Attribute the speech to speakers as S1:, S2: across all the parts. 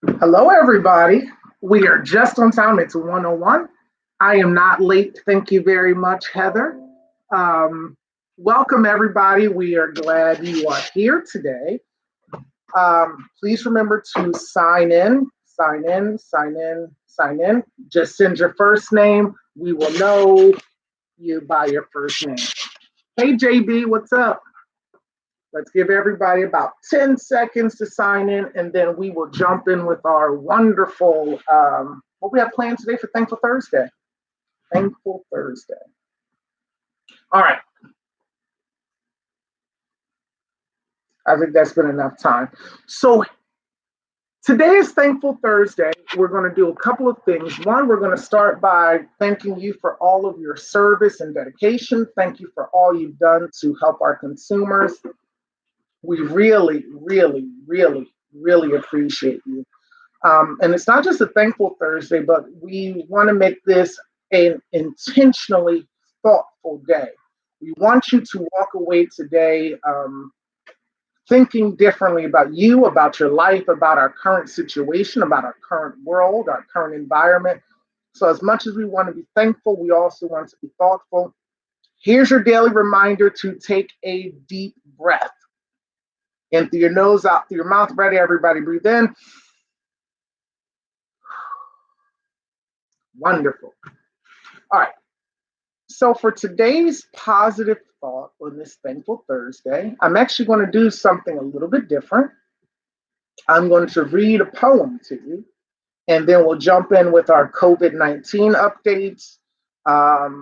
S1: Hello, everybody. We are just on time. It's 101. I am not late. Thank you very much, Heather. Um, Welcome, everybody. We are glad you are here today. Please remember to sign in, sign in, sign in, sign in. Just send your first name. We will know you by your first name. Hey, JB, what's up? Let's give everybody about 10 seconds to sign in, and then we will jump in with our wonderful, what we have planned today for Thankful Thursday. Thankful Thursday. All right. I think that's been enough time. So today is Thankful Thursday. We're going to do a couple of things. One, we're going to start by thanking you for all of your service and dedication. Thank you for all you've done to help our consumers. We really, really, really, really appreciate you. And it's not just a thankful Thursday, but we want to make this an intentionally thoughtful day. We want you to walk away today thinking differently about you, about your life, about our current situation, about our current world, our current environment. So, as much as we want to be thankful, we also want to be thoughtful. Here's your daily reminder to take a deep breath in through your nose, out through your mouth. Ready, everybody, breathe in. Wonderful. All right. So for today's positive thought on this Thankful Thursday, I'm actually going to do something a little bit different. I'm going to read a poem to you, and then we'll jump in with our COVID-19 updates.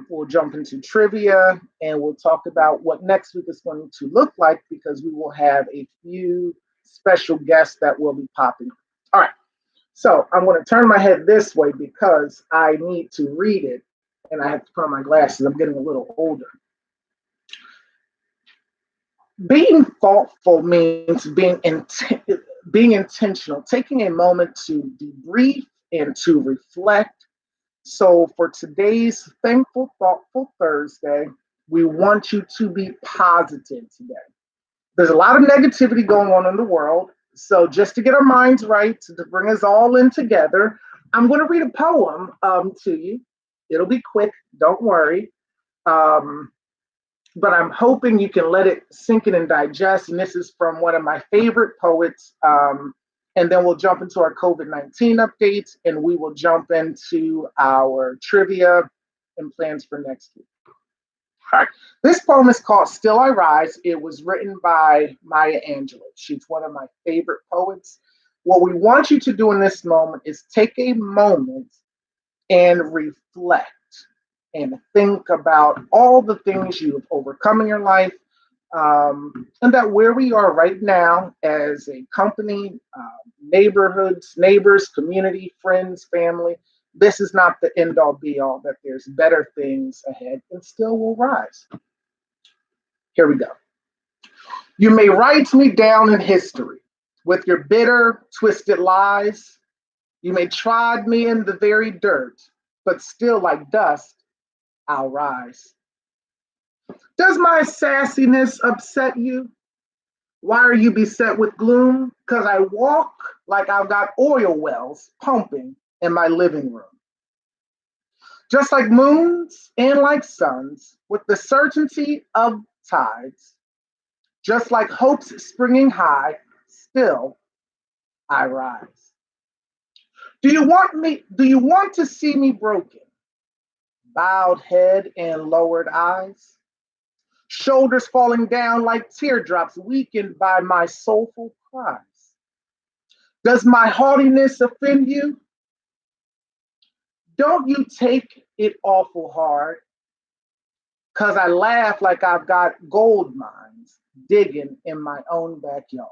S1: We'll jump into trivia, and we'll talk about what next week is going to look like because we will have a few special guests that will be popping up. All right. So I'm going to turn my head this way because I need to read it and I have to put on my glasses. I'm getting a little older. Being thoughtful means being intentional, taking a moment to debrief and to reflect. So for today's Thankful Thoughtful Thursday, we want you to be positive today. There's a lot of negativity going on in the world. So just to get our minds right, to bring us all in together, I'm going to read a poem to you. It'll be quick, don't worry. Um, but I'm hoping you can let it sink in and digest. And this is from one of my favorite poets. And then we'll jump into our COVID-19 updates and we will jump into our trivia and plans for next week. All right. This poem is called Still I Rise. It was written by Maya Angelou. She's one of my favorite poets. What we want you to do in this moment is take a moment and reflect and think about all the things you've overcome in your life. And that where we are right now as a company, neighborhoods, neighbors, community, friends, family, this is not the end all be all, that there's better things ahead and still will rise. Here we go. You may write me down in history with your bitter, twisted lies. You may trod me in the very dirt, but still, like dust, I'll rise. Does my sassiness upset you? Why are you beset with gloom? Because I walk like I've got oil wells pumping in my living room. Just like moons and like suns, with the certainty of tides, just like hopes springing high, still I rise. Do you want to see me broken? Bowed head and lowered eyes, shoulders falling down like teardrops, weakened by my soulful cries. Does my haughtiness offend you? Don't you take it awful hard, because I laugh like I've got gold mines digging in my own backyard.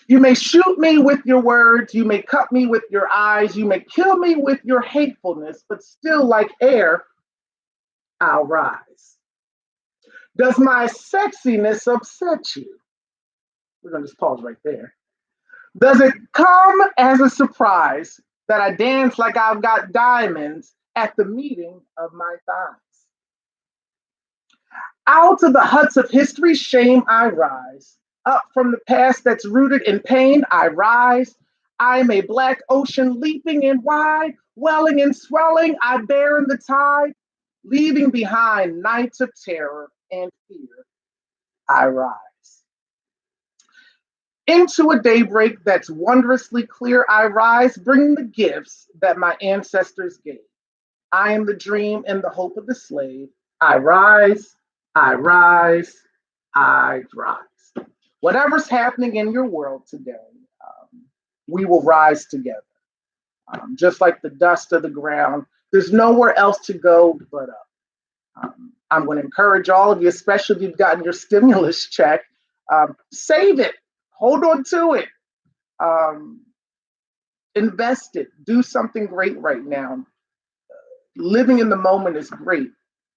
S1: You may shoot me with your words, you may cut me with your eyes, you may kill me with your hatefulness, but still, like air, I'll rise. Does my sexiness upset you? We're going to just pause right there. Does it come as a surprise that I dance like I've got diamonds at the meeting of my thighs? Out of the huts of history's shame, I rise. Up from the past that's rooted in pain, I rise. I am a black ocean leaping and wide, welling and swelling, I bear in the tide, leaving behind nights of terror and fear, I rise. Into a daybreak that's wondrously clear, I rise, bringing the gifts that my ancestors gave. I am the dream and the hope of the slave. I rise, I rise, I rise. Whatever's happening in your world today, we will rise together. Just like the dust of the ground, there's nowhere else to go but up. I'm going to encourage all of you, especially if you've gotten your stimulus check, save it, hold on to it, um, invest it, do something great right now. Living in the moment is great,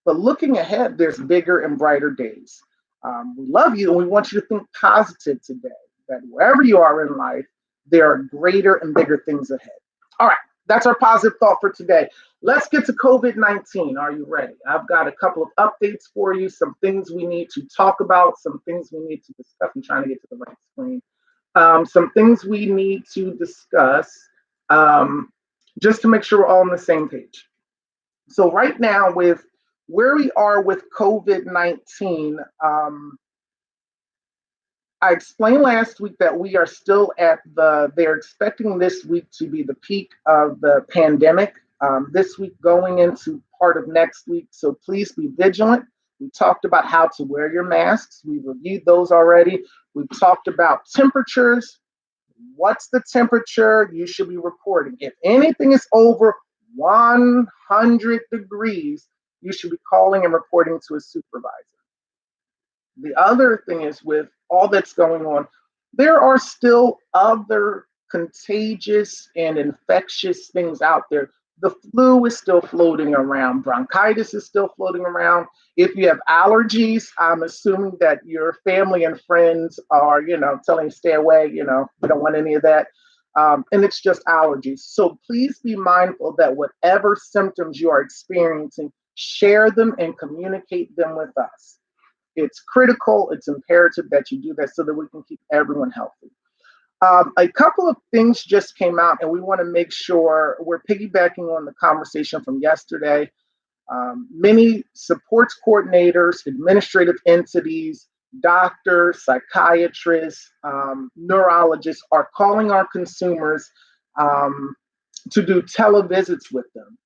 S1: but looking ahead, there's bigger and brighter days. We love you and we want you to think positive today, that wherever you are in life, there are greater and bigger things ahead. All right, that's our positive thought for today. Let's get to COVID-19. Are you ready? I've got a couple of updates for you, some things we need to talk about, some things we need to discuss. I'm trying to get to the right screen. Some things we need to discuss just to make sure we're all on the same page. So right now, with where we are with COVID-19, I explained last week that we are still they're expecting this week to be the peak of the pandemic, this week going into part of next week. So please be vigilant. We talked about how to wear your masks. We reviewed those already. We've talked about temperatures. What's the temperature you should be reporting? If anything is over 100 degrees, you should be calling and reporting to a supervisor. The other thing is, with all that's going on, there are still other contagious and infectious things out there. The flu is still floating around, bronchitis is still floating around. If you have allergies, I'm assuming that your family and friends are, telling you stay away, we don't want any of that. And it's just allergies. So please be mindful that whatever symptoms you are experiencing, share them and communicate them with us. It's critical, it's imperative that you do that so that we can keep everyone healthy. A couple of things just came out, and we want to make sure we're piggybacking on the conversation from yesterday. Many supports coordinators, administrative entities, doctors, psychiatrists, neurologists are calling our consumers to do televisits with them.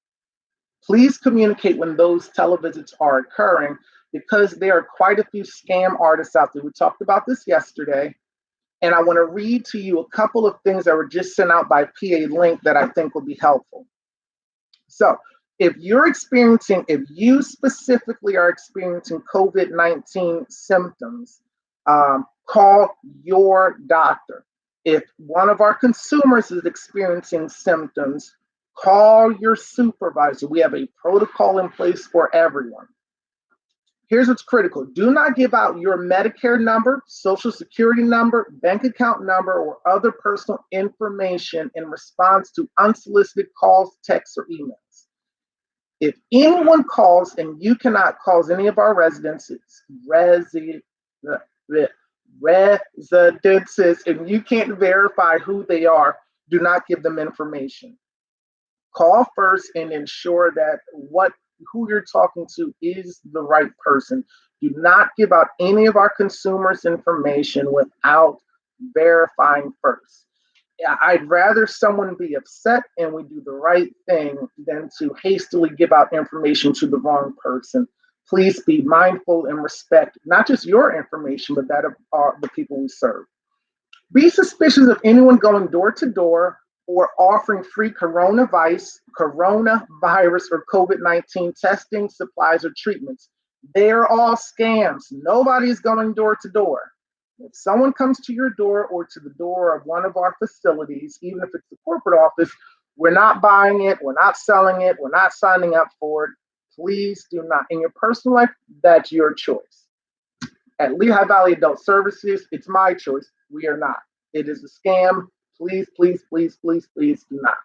S1: Please communicate when those televisits are occurring, because there are quite a few scam artists out there. We talked about this yesterday, and I want to read to you a couple of things that were just sent out by PA Link that I think will be helpful. So if you specifically are experiencing COVID-19 symptoms, call your doctor. If one of our consumers is experiencing symptoms, call your supervisor. We have a protocol in place for everyone. Here's what's critical. Do not give out your Medicare number, Social Security number, bank account number, or other personal information in response to unsolicited calls, texts, or emails. If anyone calls and you cannot cause any of our residences, and you can't verify who they are, do not give them information. Call first and ensure that who you're talking to is the right person. Do not give out any of our consumers' information without verifying first. I'd rather someone be upset and we do the right thing than to hastily give out information to the wrong person. Please be mindful and respect not just your information, but that of the people we serve. Be suspicious of anyone going door to door or offering free coronavirus or COVID-19 testing, supplies, or treatments. They're all scams. Nobody's going door to door. If someone comes to your door or to the door of one of our facilities, even if it's the corporate office, we're not buying it, we're not selling it, we're not signing up for it. Please do not. In your personal life, that's your choice. At Lehigh Valley Adult Services, it's my choice. We are not. It is a scam. Please, please, please, please, please do not.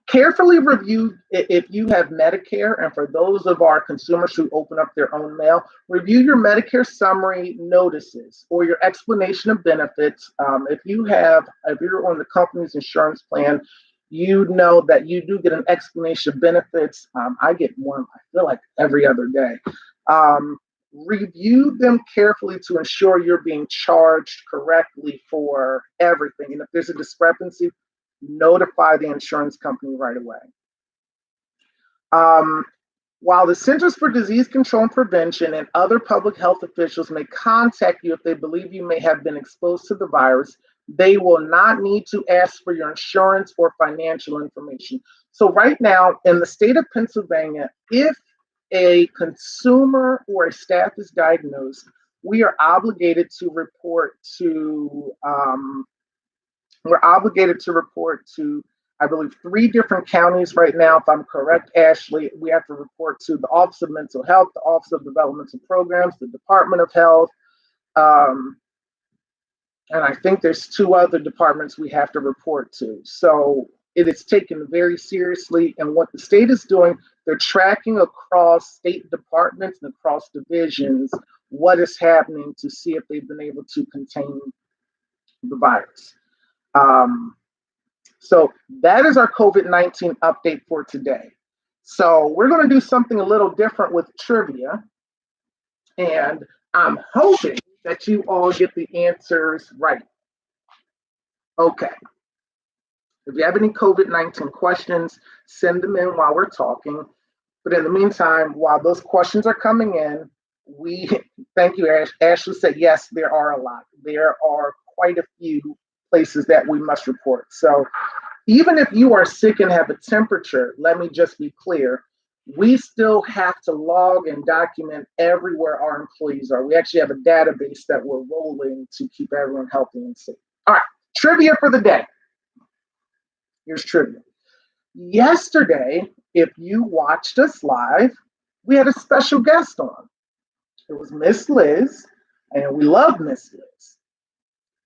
S1: Carefully review if you have Medicare, and for those of our consumers who open up their own mail, review your Medicare summary notices or your explanation of benefits. If you're on the company's insurance plan, you know that you do get an explanation of benefits. I get one, I feel like every other day. Review them carefully to ensure you're being charged correctly for everything. And if there's a discrepancy, notify the insurance company right away. Um, while the Centers for Disease Control and Prevention and other public health officials may contact you if they believe you may have been exposed to the virus, they will not need to ask for your insurance or financial information. So, right now in the state of Pennsylvania, if a consumer or a staff is diagnosed, we are obligated to report to we're obligated to report to, I believe, 3 different counties right now, if I'm correct, Ashley. We have to report to the Office of Mental Health, the Office of Developmental Programs, the Department of Health, um, and I think there's 2 other departments we have to report to. So it is taken very seriously. And what the state is doing, they're tracking across state departments and across divisions what is happening to see if they've been able to contain the virus. Um, So that is our COVID-19 update for today. So we're going to do something a little different with trivia. And I'm hoping that you all get the answers right. Okay. If you have any COVID-19 questions, send them in while we're talking. But in the meantime, while those questions are coming in, we thank you, Ash. Ashley said, yes, there are a lot. There are quite a few places that we must report. So even if you are sick and have a temperature, let me just be clear, we still have to log and document everywhere our employees are. We actually have a database that we're rolling to keep everyone healthy and safe. All right, trivia for the day. Here's trivia. Yesterday, if you watched us live, we had a special guest on. It was Miss Liz, and we love Miss Liz.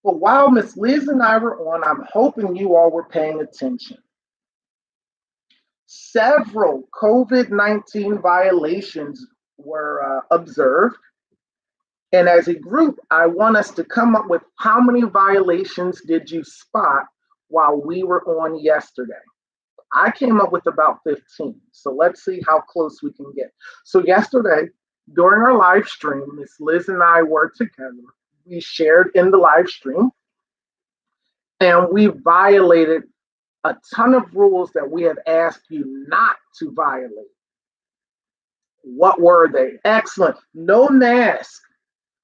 S1: But while Miss Liz and I were on, I'm hoping you all were paying attention. Several COVID-19 violations were observed. And as a group, I want us to come up with how many violations did you spot while we were on yesterday? I came up with about 15. So let's see how close we can get. So yesterday, during our live stream, Miss Liz and I were together. We shared in the live stream, and we violated a ton of rules that we have asked you not to violate. What were they? Excellent. No mask.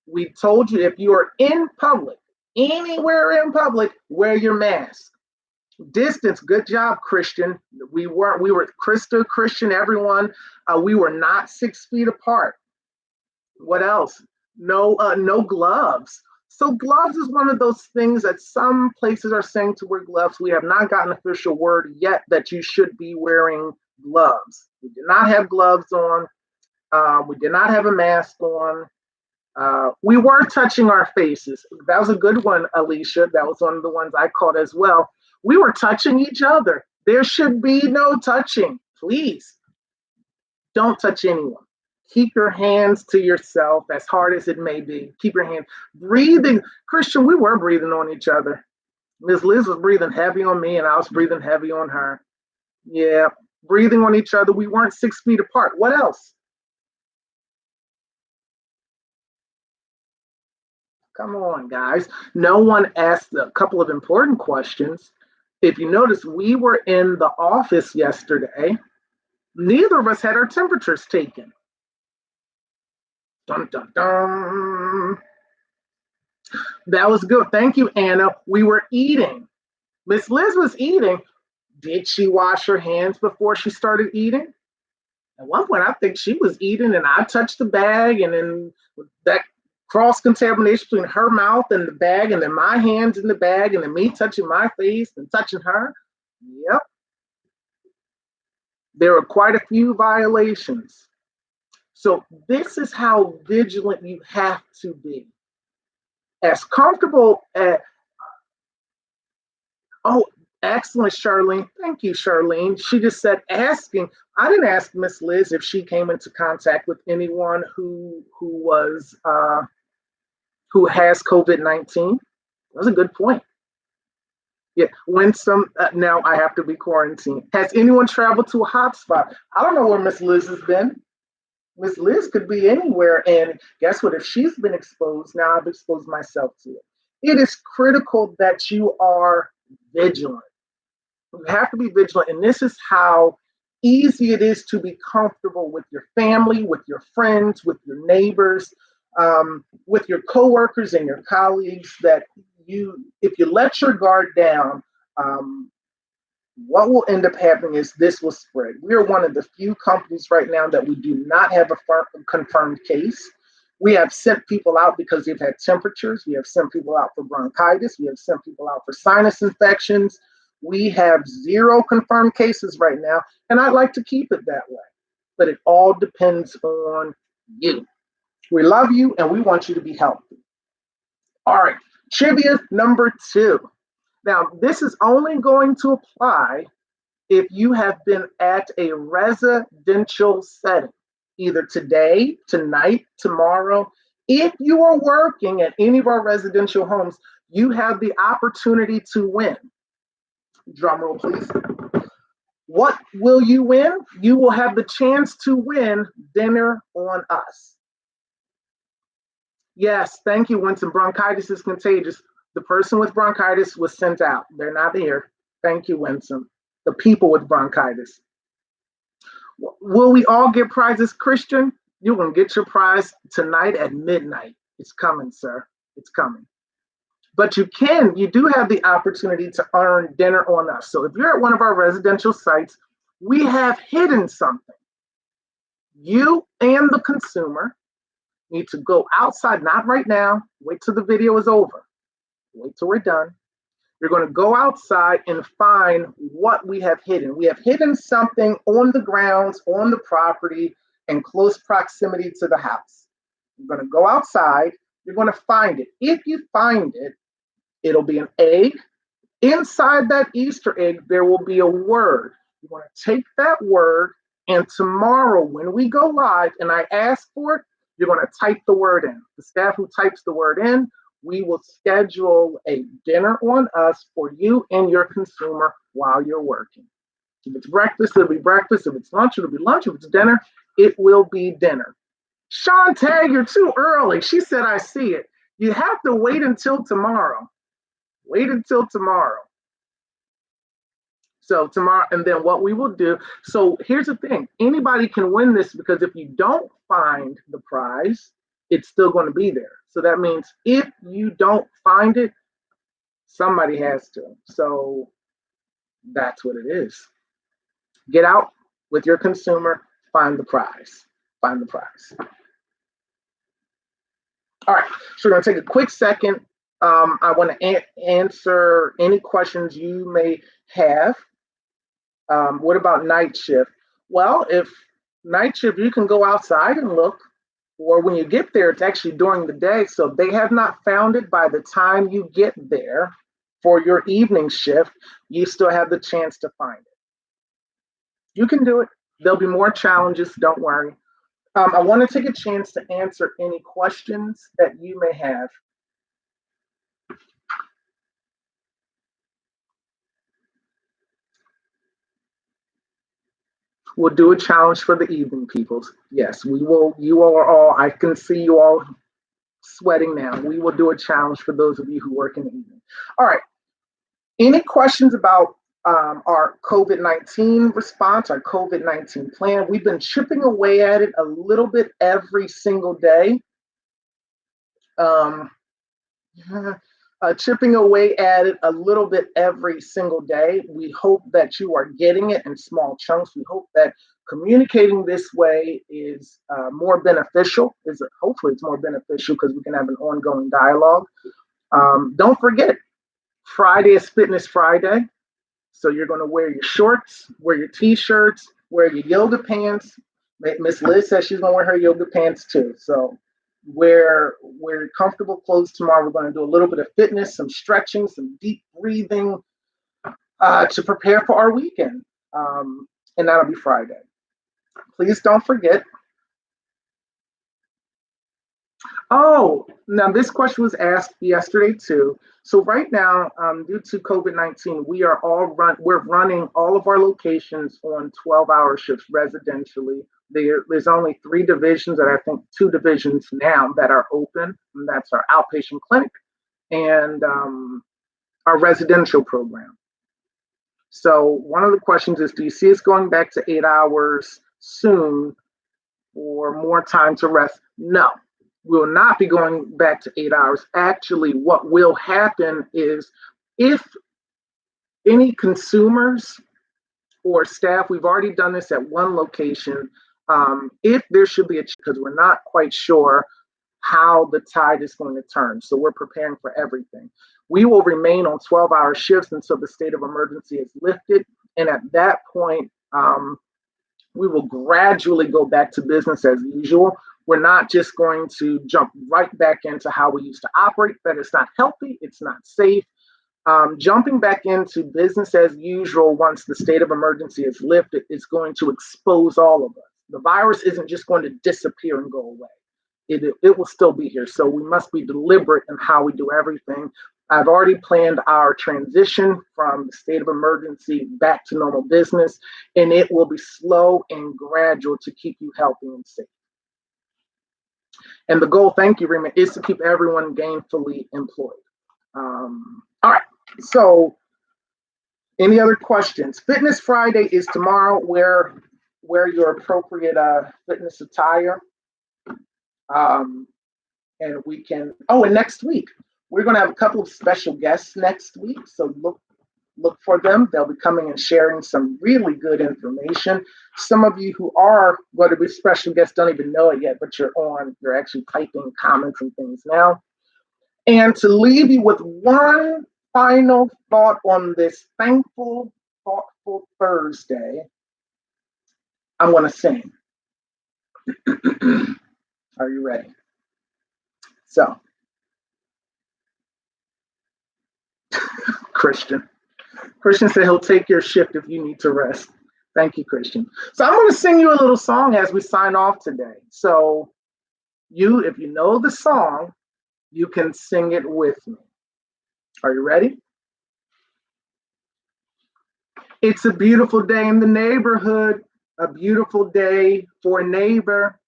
S1: We told you if you are in public, anywhere in public, wear your mask. Distance. Good job, Christian. We were Krista, Christian, everyone. We were not 6 feet apart. What else? No gloves. So gloves is one of those things that some places are saying to wear gloves. We have not gotten official word yet that you should be wearing gloves. We did not have gloves on. We did not have a mask on. We were touching our faces. That was a good one, Alicia. That was one of the ones I caught as well. We were touching each other. There should be no touching. Please don't touch anyone. Keep your hands to yourself, as hard as it may be. Keep your hands. Breathing. Christian, we were breathing on each other. Ms. Liz was breathing heavy on me, and I was breathing heavy on her. Yeah, breathing on each other. We weren't 6 feet apart. What else? Come on, guys. No one asked a couple of important questions. If you notice, we were in the office yesterday. Neither of us had our temperatures taken. Dun, dun, dun. That was good. Thank you, Anna. We were eating. Miss Liz was eating. Did she wash her hands before she started eating? At one point, I think she was eating and I touched the bag, and then that cross contamination between her mouth and the bag, and then my hands in the bag, and then me touching my face and touching her. Yep. There were quite a few violations. So, this is how vigilant you have to be. As comfortable as, oh, Excellent, Charlene. Thank you, Charlene. She just said asking. I didn't ask Miss Liz if she came into contact with anyone who has COVID-19. That's a good point. Yeah, when some now I have to be quarantined. Has anyone traveled to a hotspot? I don't know where Miss Liz has been. Miss Liz could be anywhere, and guess what? If she's been exposed, now I've exposed myself to it. It is critical that you are vigilant. You have to be vigilant, and this is how easy it is to be comfortable with your family, with your friends, with your neighbors, with your coworkers and your colleagues. That if you let your guard down, um, what will end up happening is this will spread. We are one of the few companies right now that we do not have a confirmed case. We have sent people out because they've had temperatures. We have sent people out for bronchitis. We have sent people out for sinus infections. We have zero confirmed cases right now, and I'd like to keep it that way. But it all depends on you. We love you, and we want you to be healthy. All right, trivia number 2. Now, this is only going to apply if you have been at a residential setting, either today, tonight, tomorrow. If you are working at any of our residential homes, you have the opportunity to win. Drum roll, please. What will you win? You will have the chance to win dinner on us. Yes, thank you, Winston. Bronchitis is contagious. The person with bronchitis was sent out. They're not here. Thank you, Winston. The people with bronchitis. Will we all get prizes, Christian? You're going to get your prize tonight at midnight. It's coming, sir. It's coming. But you do have the opportunity to earn dinner on us. So if you're at one of our residential sites, we have hidden something. You and the consumer need to go outside, not right now. Wait till the video is over. Wait till we're done. You're going to go outside and find what we have hidden. We have hidden something on the grounds, on the property, in close proximity to the house. You're going to go outside. You're going to find it. If you find it, it'll be an egg. Inside that Easter egg, there will be a word. You want to take that word, and tomorrow when we go live and I ask for it, you're going to type the word in. The staff who types the word in, we will schedule a dinner on us for you and your consumer while you're working. If it's breakfast, it'll be breakfast. If it's lunch, it'll be lunch. If it's dinner, it will be dinner. Shantae, you're too early. She said, I see it. You have to wait until tomorrow. Wait until tomorrow. So tomorrow, and then what we will do. So here's the thing. Anybody can win this because if you don't find the prize, it's still going to be there. So that means if you don't find it, somebody has to. So that's what it is. Get out with your consumer, find the prize. Find the prize. All right, so we're going to take a quick second. I want to answer any questions you may have. What about night shift? Well, if night shift, you can go outside and look, or when you get there, it's actually during the day. So they have not found it by the time you get there for your evening shift, you still have the chance to find it. You can do it. There'll be more challenges. Don't worry. I want to take a chance to answer any questions that you may have. We'll do a challenge for the evening peoples. Yes, we will. You all are all, I can see you all sweating now. We will do a challenge for those of you who work in the evening. All right. Any questions about our COVID-19 response, our COVID-19 plan? We've been chipping away at it a little bit every single day. Chipping away at it a little bit every single day. We hope that you are getting it in small chunks. We hope that communicating this way is more beneficial. Hopefully it's more beneficial because we can have an ongoing dialogue. Don't forget, Friday is Fitness Friday. So you're going to wear your shorts, wear your t-shirts, wear your yoga pants. Miss Liz says she's going to wear her yoga pants too. So wear comfortable clothes tomorrow. We're going to do a little bit of fitness, some stretching, some deep breathing, to prepare for our weekend. And that'll be Friday. Please don't forget. Oh, now this question was asked yesterday too. So right now, due to COVID-19, we're running all of our locations on 12-hour shifts residentially. There's only 3 divisions, and I think 2 divisions now that are open. And that's our outpatient clinic and our residential program. So one of the questions is, do you see us going back to 8 hours soon or more time to rest? No, we will not be going back to 8 hours. Actually, what will happen is if any consumers or staff, we've already done this at one location, if there should be because we're not quite sure how the tide is going to turn. So we're preparing for everything. We will remain on 12-hour shifts until the state of emergency is lifted. And at that point, we will gradually go back to business as usual. We're not just going to jump right back into how we used to operate. That is not healthy. It's not safe. Jumping back into business as usual once the state of emergency is lifted is going to expose all of us. The virus isn't just going to disappear and go away. It will still be here. So we must be deliberate in how we do everything. I've already planned our transition from the state of emergency back to normal business, and it will be slow and gradual to keep you healthy and safe. And the goal, thank you, Rima, is to keep everyone gainfully employed. All right. So, any other questions? Fitness Friday is tomorrow. Wear your appropriate fitness attire. And we can. Oh, and next week we're going to have a couple of special guests next week. So look for them. They'll be coming and sharing some really good information. Some of you who are going to be special guests don't even know it yet, but you're actually typing comments and things now. And to leave you with one final thought on this thankful, thoughtful Thursday, I'm going to sing. Are you ready? So, Christian said he'll take your shift if you need to rest. Thank you, Christian. So I'm going to sing you a little song as we sign off today. So if you know the song, you can sing it with me. Are you ready? It's a beautiful day in the neighborhood, a beautiful day for a neighbor.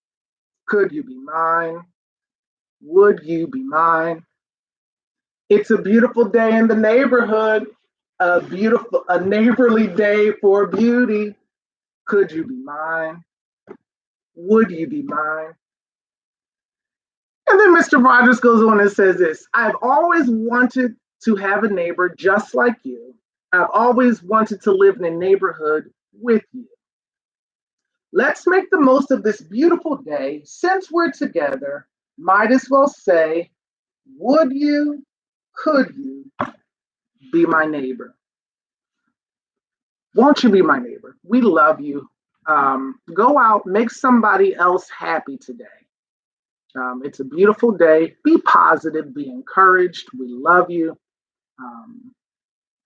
S1: Could you be mine? Would you be mine? It's a beautiful day in the neighborhood, a neighborly day for beauty. Could you be mine? Would you be mine? And then Mr. Rogers goes on and says this: I've always wanted to have a neighbor just like you. I've always wanted to live in a neighborhood with you. Let's make the most of this beautiful day. Since we're together, might as well say, would you, could you be my neighbor? Won't you be my neighbor? We love you. Go out, make somebody else happy today. It's a beautiful day. Be positive, be encouraged. We love you.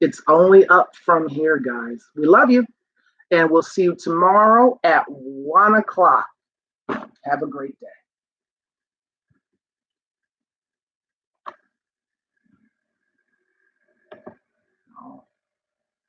S1: It's only up from here, guys. We love you. And we'll see you tomorrow at 1 o'clock. Have a great day.